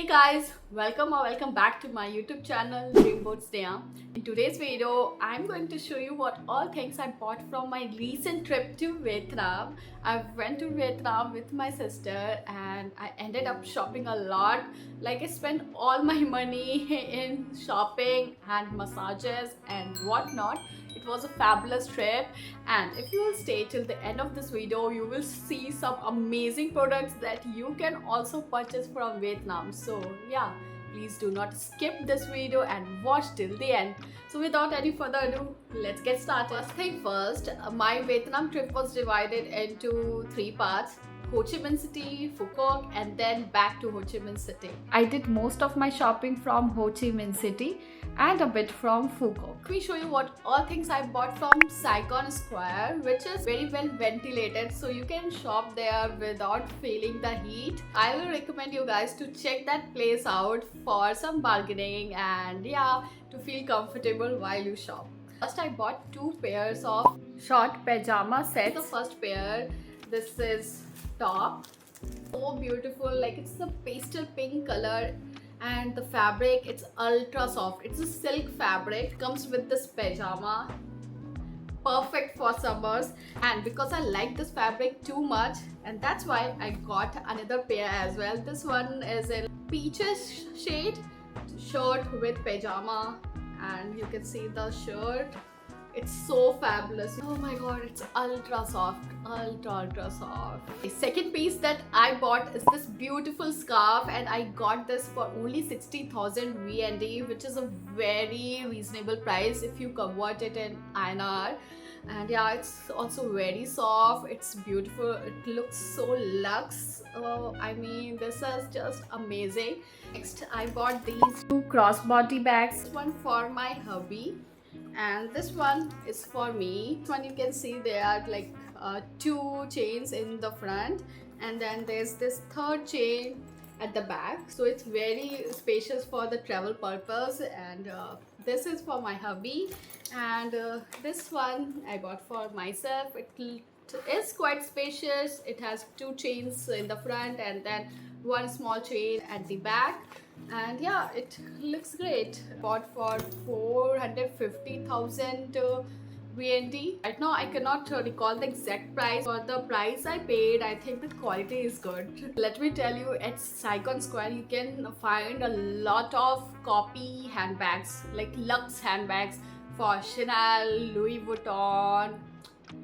Guys, welcome back to my YouTube channel Dreamboat Sneha. In today's video, I'm going to show you what all things I bought from my recent trip to Vietnam. I went to Vietnam with my sister and I ended up shopping a lot. Like I spent all my money in shopping and massages and whatnot. It was a fabulous trip, and if you will stay till the end of this video, you will see some amazing products that you can also purchase from Vietnam. So yeah, please do not skip this video and watch till the end. So without any further ado, let's get started. First thing first, my Vietnam trip was divided into three parts: Ho Chi Minh City, Phu Quoc, and then back to Ho Chi Minh City. I did most of my shopping from Ho Chi Minh City and a bit from Phu Quoc. Let me show you what all things I bought from Saigon Square, which is very well ventilated, so you can shop there without feeling the heat. I will recommend you guys to check that place out for some bargaining and yeah, to feel comfortable while you shop. First, I bought two pairs of short pajama sets. The first pair, this is top, so beautiful, like it's a pastel pink color, and the fabric, it's ultra soft. It's a silk fabric, comes with this pajama, perfect for summers. And because I like this fabric too much, and that's why I got another pair as well. This one is in peaches shade, shirt with pajama, and you can see the shirt. It's so fabulous. Oh my god, it's ultra soft, ultra soft. The second piece that I bought is this beautiful scarf, and I got this for only 60,000 VND, which is a very reasonable price if you convert it in INR. And yeah, it's also very soft, it's beautiful, it looks so luxe. I mean, this is just amazing. Next, I bought these two crossbody bags, one for my hubby and this one is for me. This one, you can see there are like two chains in the front, and then there's this third chain at the back, so it's very spacious for the travel purpose. And this is for my hubby, and this one I bought for myself. It is quite spacious. It has two chains in the front and then one small chain at the back, and yeah, it looks great. Bought for 450,000 VND. Right now I cannot recall the exact price. For the price I paid, I think the quality is good. Let me tell you, at Saigon Square you can find a lot of copy handbags, like luxe handbags for Chanel, Louis Vuitton,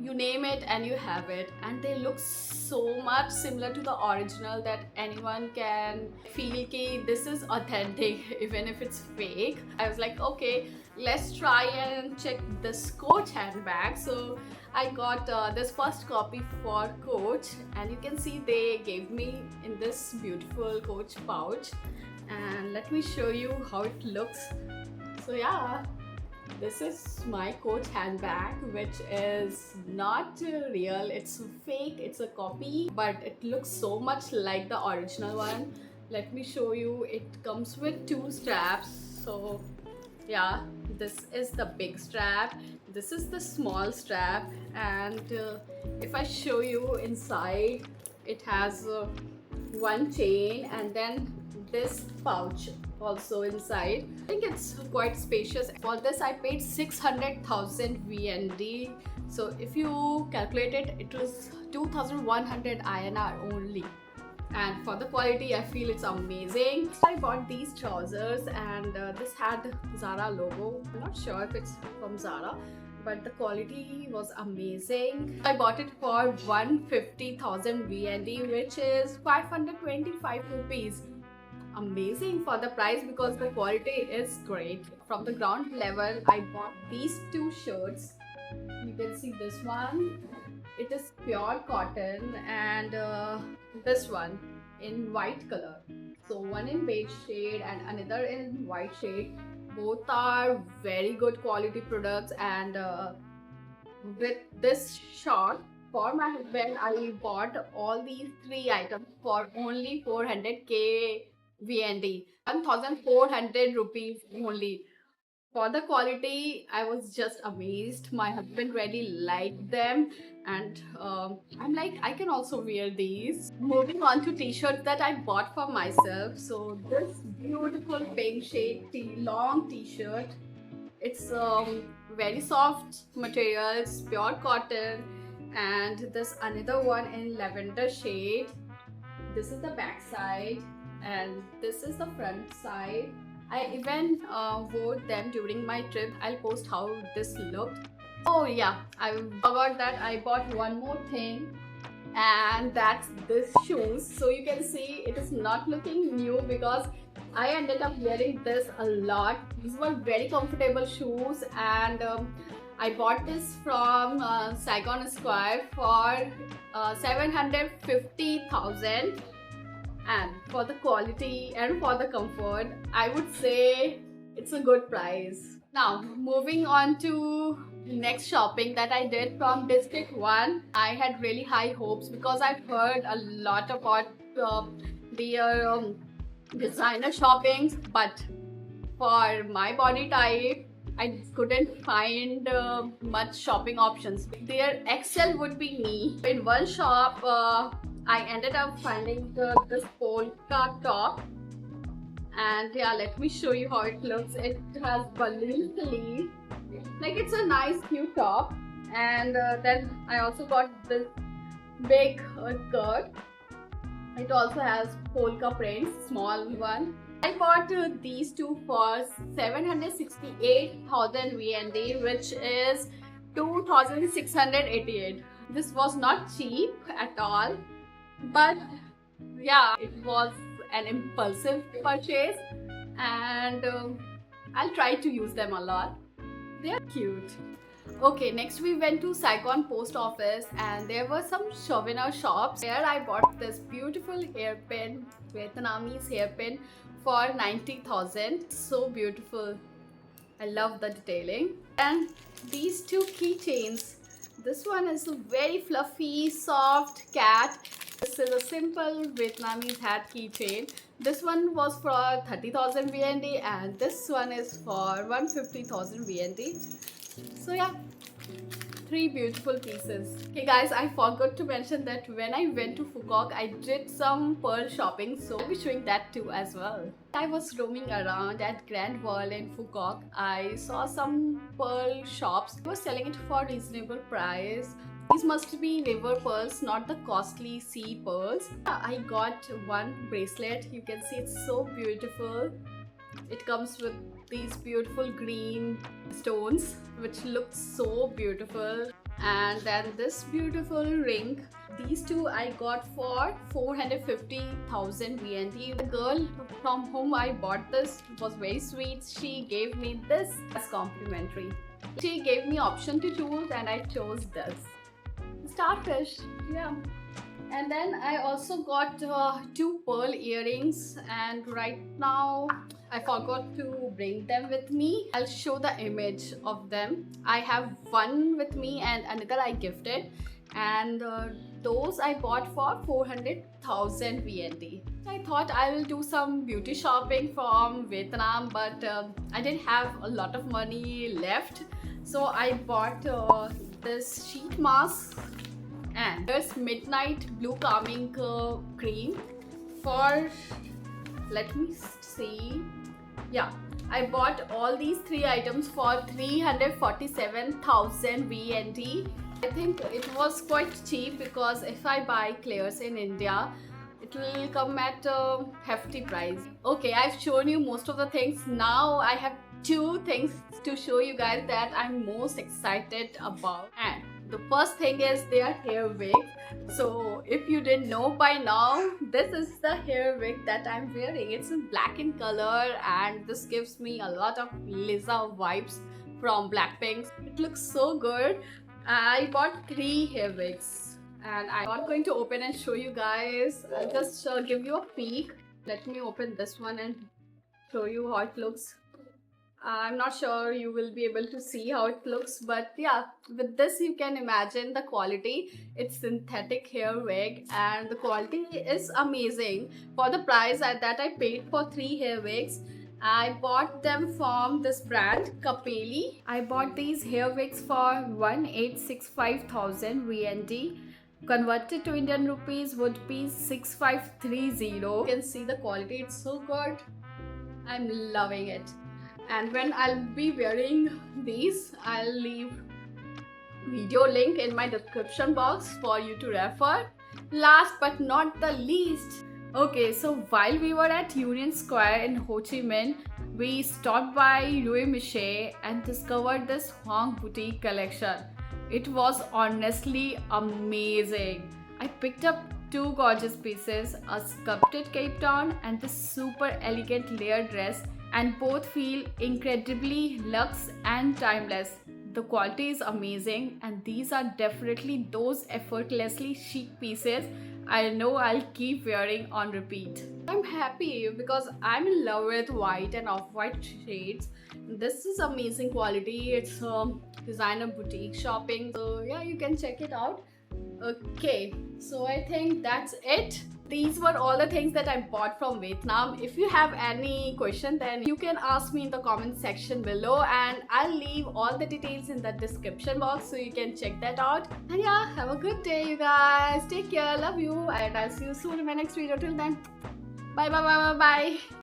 you name it and you have it, and they look so much similar to the original that anyone can feel ki this is authentic even if it's fake. I was like, okay, let's try and check this Coach handbag. So I got this first copy for Coach, and you can see they gave me in this beautiful Coach pouch, and let me show you how it looks. So yeah, this is my Coach handbag, which is not real, it's fake, it's a copy, but it looks so much like the original one. Let me show you, it comes with two straps. So yeah, this is the big strap, this is the small strap, and if I show you inside, it has one chain and then this pouch also inside. I think it's quite spacious. For this I paid 600,000 VND, so if you calculate it, it was 2,100 INR only. And for the quality, I feel it's amazing. So I bought these trousers, and this had Zara logo. I'm not sure if it's from Zara, but the quality was amazing. I bought it for 150,000 VND, which is 525 rupees. Amazing for the price because the quality is great. From the ground level, I bought these two shirts. You can see this one, it is pure cotton, and this one in white color. So one in beige shade and another in white shade. Both are very good quality products, and with this short for my husband, I bought all these three items for only 400k VND, 1,400 rupees only. For the quality, I was just amazed. My husband really liked them, and I'm like, I can also wear these. Moving on to t-shirts that I bought for myself. So this beautiful pink shade long t-shirt. It's very soft materials, pure cotton, and this another one in lavender shade. This is the back side and this is the front side. I even wore them during my trip. I'll post how this looked. Oh yeah, I forgot that I bought one more thing, and that's this shoes. So you can see it is not looking new because I ended up wearing this a lot. These were very comfortable shoes, and I bought this from Saigon Square for 750,000, and for the quality and for the comfort, I would say it's a good price. Now moving on to next shopping that I did from District 1. I had really high hopes because I've heard a lot about their designer shoppings, but for my body type I couldn't find much shopping options. Their XL would be me. In one shop I ended up finding this polka top, and yeah, let me show you how it looks. It has balloon sleeve, like it's a nice cute top. And then I also got this big skirt. It also has polka prints, small one. I bought these two for 768,000 VND, which is 2,688. This was not cheap at all, but yeah, it was an impulsive purchase, and I'll try to use them a lot. They're cute. Okay, next we went to Saigon post office, and there were some souvenir shops. There I bought this beautiful hairpin, Vietnamese hairpin, for 90,000. So beautiful. I love the detailing. And these two keychains. This one is a very fluffy, soft cat. This is a simple Vietnamese hat keychain. This one was for 30,000 VND, and this one is for 150,000 VND. So yeah, three beautiful pieces. Okay guys, I forgot to mention that when I went to Phu Quoc, I did some pearl shopping, so I'll be showing that too as well. I was roaming around at Grand World in Phu Quoc. I saw some pearl shops. They were selling it for reasonable price. These must be river pearls, not the costly sea pearls. I got one bracelet. You can see it's so beautiful. It comes with these beautiful green stones, which look so beautiful. And then this beautiful ring. These two I got for 450,000 VND. The girl from whom I bought this was very sweet. She gave me this as complimentary. She gave me option to choose, and I chose this. Starfish, yeah. And then I also got two pearl earrings, and right now I forgot to bring them with me. I'll show the image of them. I have one with me and another I gifted, and those I bought for 400,000 VND. I thought I will do some beauty shopping from Vietnam, but I didn't have a lot of money left, so I bought this sheet mask and this midnight blue calming cream for, let me see, yeah, I bought all these three items for 347,000 VND. I think it was quite cheap because if I buy Claire's in India, it will come at a hefty price. Okay, I've shown you most of the things. Now I have two things to show you guys that I'm most excited about. And the first thing is their hair wig. So if you didn't know by now, this is the hair wig that I'm wearing. It's in black in color, and this gives me a lot of Lisa vibes from Blackpink. It looks so good. I bought three hair wigs, and I'm not going to open and show you guys. I'll just give you a peek. Let me open this one and show you how it looks. I'm not sure you will be able to see how it looks, but yeah, with this you can imagine the quality. It's synthetic hair wig, and the quality is amazing for the price that I paid for three hair wigs. I bought them from this brand Kapeli. I bought these hair wigs for 1,865,000 VND. Converted to Indian rupees would be 6530. You can see the quality, it's so good. I'm loving it. And when I'll be wearing these, I'll leave video link in my description box for you to refer. Last but not the least, okay, so while we were at Union Square in Ho Chi Minh, we stopped by Louis Michel and discovered this Huang boutique collection. It was honestly amazing. I picked up two gorgeous pieces, a sculpted cape town and this super elegant layered dress, and both feel incredibly luxe and timeless. The quality is amazing, and these are definitely those effortlessly chic pieces I know I'll keep wearing on repeat. I'm happy because I'm in love with white and off-white shades. This is amazing quality. It's designer boutique shopping. So yeah, you can check it out. Okay, so I think that's it. These were all the things that I bought from Vietnam. If you have any question, then you can ask me in the comment section below, and I'll leave all the details in the description box so you can check that out. And yeah, have a good day, you guys. Take care, love you, and I'll see you soon in my next video. Till then, bye bye bye bye bye.